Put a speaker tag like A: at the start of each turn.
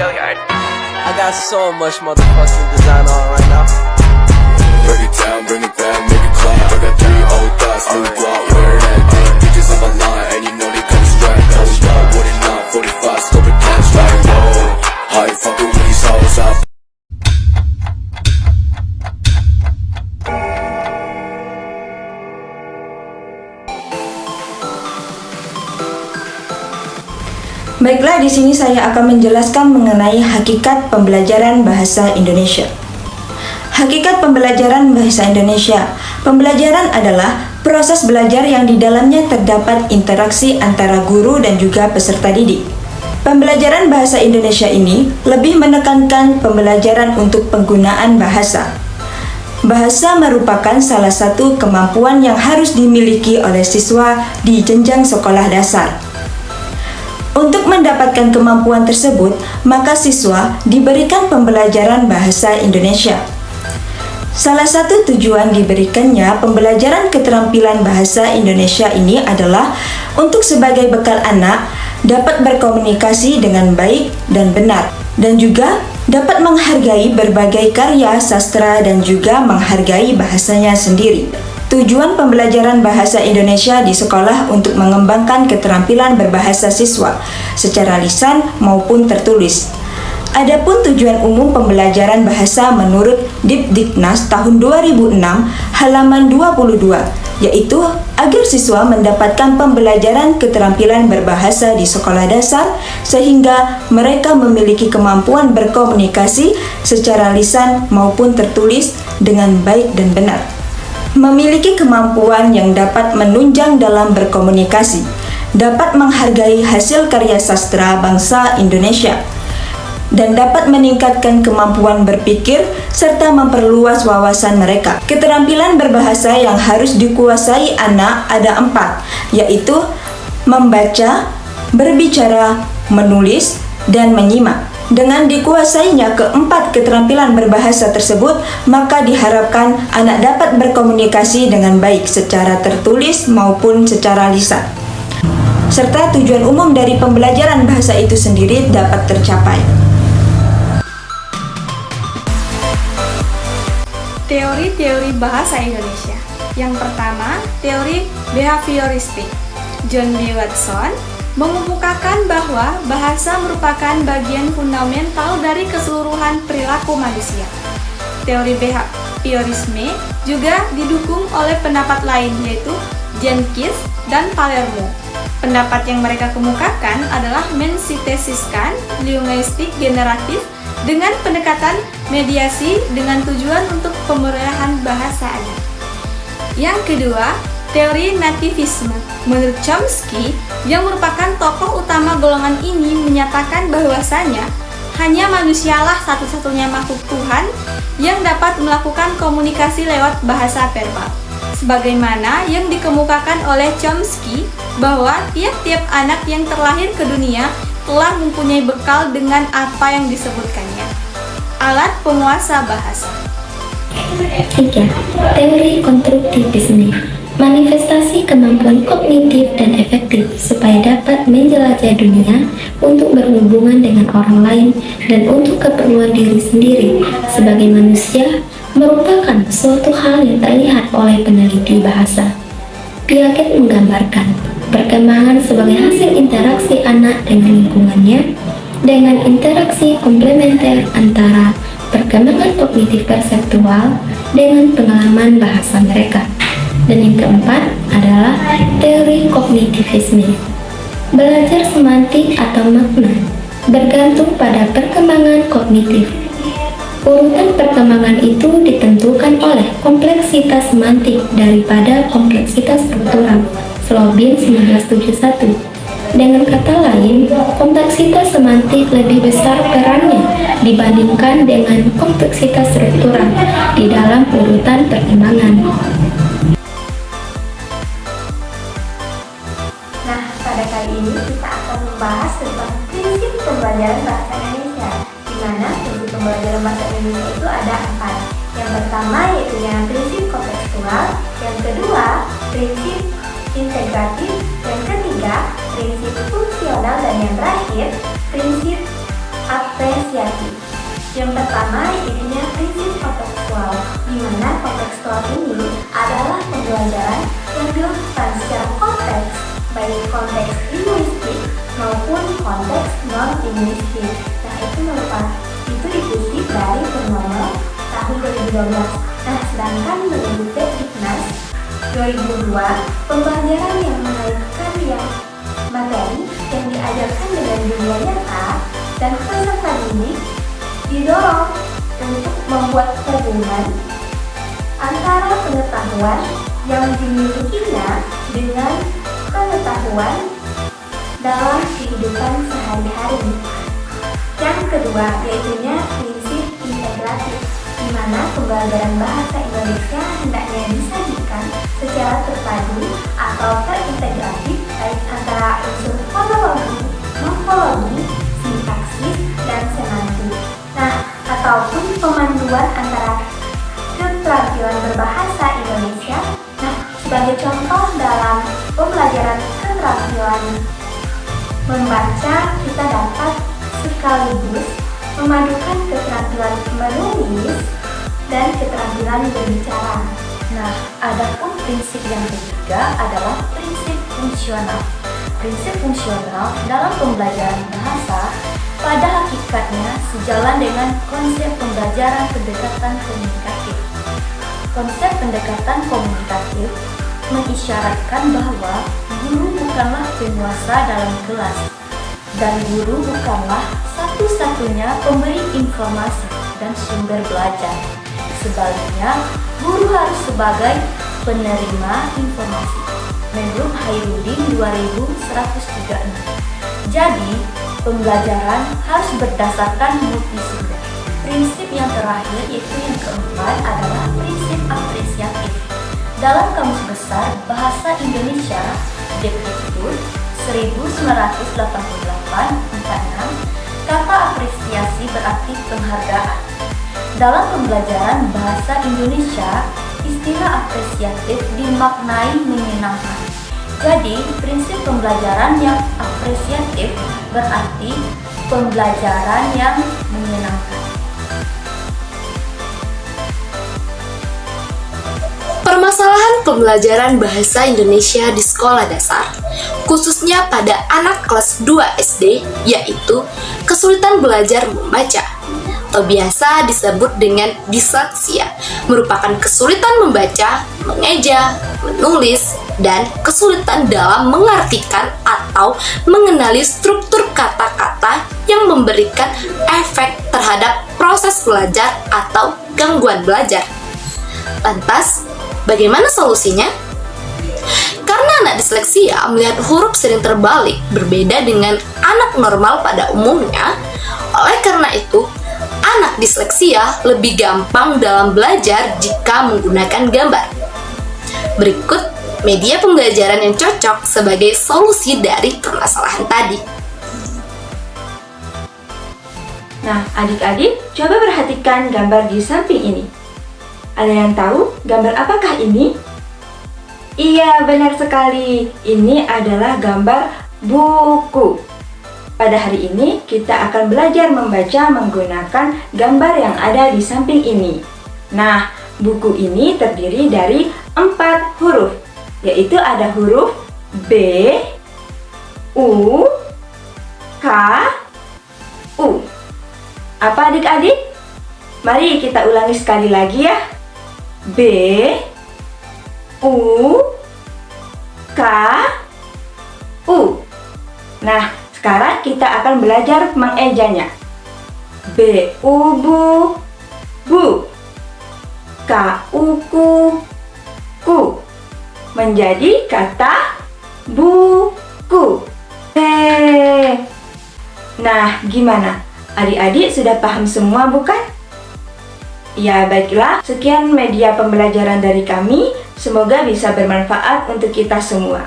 A: I got so much motherfucking design on right now.
B: Break it down, bring it back, make it clap. I got 3 old thoughts, new guap, wear that thing. Bitches on my line, and you know they come strapped. Hold up, what it not, 45, scope it cash like whoa. How you fucking with these hoes up?
C: Baiklah, di sini saya akan menjelaskan mengenai hakikat pembelajaran bahasa Indonesia. Hakikat pembelajaran bahasa Indonesia. Pembelajaran adalah proses belajar yang di dalamnya terdapat interaksi antara guru dan juga peserta didik. Pembelajaran bahasa Indonesia ini lebih menekankan pembelajaran untuk penggunaan bahasa. Bahasa merupakan salah satu kemampuan yang harus dimiliki oleh siswa di jenjang sekolah dasar. Untuk mendapatkan kemampuan tersebut, maka siswa diberikan pembelajaran bahasa Indonesia. Salah satu tujuan diberikannya pembelajaran keterampilan bahasa Indonesia ini adalah untuk sebagai bekal anak dapat berkomunikasi dengan baik dan benar, dan juga dapat menghargai berbagai karya sastra dan juga menghargai bahasanya sendiri. Tujuan pembelajaran bahasa Indonesia di sekolah untuk mengembangkan keterampilan berbahasa siswa secara lisan maupun tertulis. Adapun tujuan umum pembelajaran bahasa menurut Dipdiknas tahun 2006 halaman 22, yaitu agar siswa mendapatkan pembelajaran keterampilan berbahasa di sekolah dasar sehingga mereka memiliki kemampuan berkomunikasi secara lisan maupun tertulis dengan baik dan benar. Memiliki kemampuan yang dapat menunjang dalam berkomunikasi, dapat menghargai hasil karya sastra bangsa Indonesia, dan dapat meningkatkan kemampuan berpikir serta memperluas wawasan mereka. Keterampilan berbahasa yang harus dikuasai anak ada 4, yaitu membaca, berbicara, menulis, dan menyimak. Dengan dikuasainya keempat keterampilan berbahasa tersebut, maka diharapkan anak dapat berkomunikasi dengan baik secara tertulis maupun secara lisan, serta tujuan umum dari pembelajaran bahasa itu sendiri dapat tercapai.
D: Teori-teori bahasa Indonesia. Yang pertama, teori behavioristik. John B. Watson mengemukakan bahwa bahasa merupakan bagian fundamental dari keseluruhan perilaku manusia. Teori behaviorisme juga didukung oleh pendapat lain, yaitu Jenkins dan Palermo. Pendapat yang mereka kemukakan adalah mensintesiskan linguistik generatif dengan pendekatan mediasi dengan tujuan untuk pemerahan bahasa anak. Yang kedua, teori nativisme. Menurut Chomsky, yang merupakan tokoh utama golongan ini, menyatakan bahwasanya hanya manusialah satu-satunya makhluk Tuhan yang dapat melakukan komunikasi lewat bahasa verbal. Sebagaimana yang dikemukakan oleh Chomsky, bahwa tiap-tiap anak yang terlahir ke dunia telah mempunyai bekal dengan apa yang disebutkannya. Alat penguasa bahasa.
E: 3. Teori konstruktivisme. Manifestasi kemampuan kognitif dan efektif supaya dapat menjelajah dunia untuk berhubungan dengan orang lain dan untuk keperluan diri sendiri sebagai manusia merupakan suatu hal yang terlihat oleh peneliti bahasa. Piaget menggambarkan perkembangan sebagai hasil interaksi anak dengan lingkungannya dengan interaksi komplementer antara perkembangan kognitif perseptual dengan pengalaman bahasa mereka. Dan yang keempat adalah teori kognitivisme. Belajar semantik atau makna bergantung pada perkembangan kognitif. Urutan perkembangan itu ditentukan oleh kompleksitas semantik daripada kompleksitas struktural. Slobin 1971. Dengan kata lain, kompleksitas semantik lebih besar perannya dibandingkan dengan kompleksitas struktural di dalam urutan perkembangan.
F: Nah, pada kali ini kita akan membahas tentang prinsip pembelajaran bahasa Indonesia, di mana prinsip pembelajaran bahasa Indonesia itu ada 4. Yang pertama yaitu yang prinsip kontekstual, yang kedua prinsip integratif, yang ketiga prinsip fungsional, dan yang terakhir prinsip apresiatif. Yang pertama yaitu prinsip kontekstual, di mana kontekstual ini adalah pembelajaran yang dilakukan secara konteks, baik konteks linguistik maupun konteks non-linguistik. Nah, itu dikutip dari Purnomo tahun 2012. Nah, sedangkan menurut Diknas 2002, pembelajaran yang mengaitkan materi yang diajarkan dengan dunia nyata dan peserta didik didorong untuk membuat hubungan antara pengetahuan yang dimilikinya dengan pengetahuan dalam kehidupan sehari-hari. Yang kedua yaitu prinsip integratif, di mana pembelajaran bahasa Indonesia hendaknya disajikan secara terpadu atau terintegratif baik antara unsur fonologi, morfologi, sintaksis, dan semantik. Nah, ataupun pemanduan antara keterampilan berbahasa Indonesia. Nah, sebagai contoh dalam pembelajaran keterampilan membaca, kita dapat sekaligus memadukan keterampilan menulis dan keterampilan berbicara.
G: Nah, adapun prinsip yang ketiga adalah prinsip fungsional. Prinsip fungsional dalam pembelajaran bahasa pada hakikatnya sejalan dengan konsep pembelajaran pendekatan komunikatif. Konsep pendekatan komunikatif mengisyaratkan bahwa guru bukanlah penguasa dalam kelas, dan guru bukanlah satu-satunya pemberi informasi dan sumber belajar. Sebaliknya, guru harus sebagai penerima informasi. Menurut Hairudin 2136. Jadi, pembelajaran harus berdasarkan multisumber. Prinsip yang terakhir yaitu yang keempat adalah prinsip apresiatif. Dalam Kamus Besar Bahasa Indonesia, Depdikbud 1988-46, kata apresiasi berarti penghargaan. Dalam pembelajaran bahasa Indonesia, istilah apresiatif dimaknai menyenangkan. Jadi, prinsip pembelajaran yang apresiatif berarti pembelajaran yang menyenangkan.
H: Permasalahan pembelajaran bahasa Indonesia di sekolah dasar, khususnya pada anak kelas 2 SD, yaitu kesulitan belajar membaca, atau biasa disebut dengan disleksia, merupakan kesulitan membaca, mengeja, menulis, dan kesulitan dalam mengartikan atau mengenali struktur kata-kata yang memberikan efek terhadap proses belajar atau gangguan belajar. Lantas, bagaimana solusinya? Karena anak disleksia melihat huruf sering terbalik berbeda dengan anak normal pada umumnya, oleh karena itu, anak disleksia lebih gampang dalam belajar jika menggunakan gambar. Berikut media pembelajaran yang cocok sebagai solusi dari permasalahan tadi.
C: Nah, adik-adik, coba perhatikan gambar di samping ini. Ada yang tahu gambar apakah ini? Iya, benar sekali. Ini adalah gambar buku. Pada hari ini, kita akan belajar membaca menggunakan gambar yang ada di samping ini. Nah, buku ini terdiri dari 4 huruf, yaitu ada huruf B, U, K, U. Apa adik-adik? Mari kita ulangi sekali lagi ya. B, U, K, U. Nah, sekarang kita akan belajar mengejanya. B, U, bu, bu. K, U, ku. Menjadi kata buku. Nah, gimana? Adik-adik sudah paham semua bukan? Ya, baiklah. Sekian media pembelajaran dari kami. Semoga bisa bermanfaat untuk kita semua.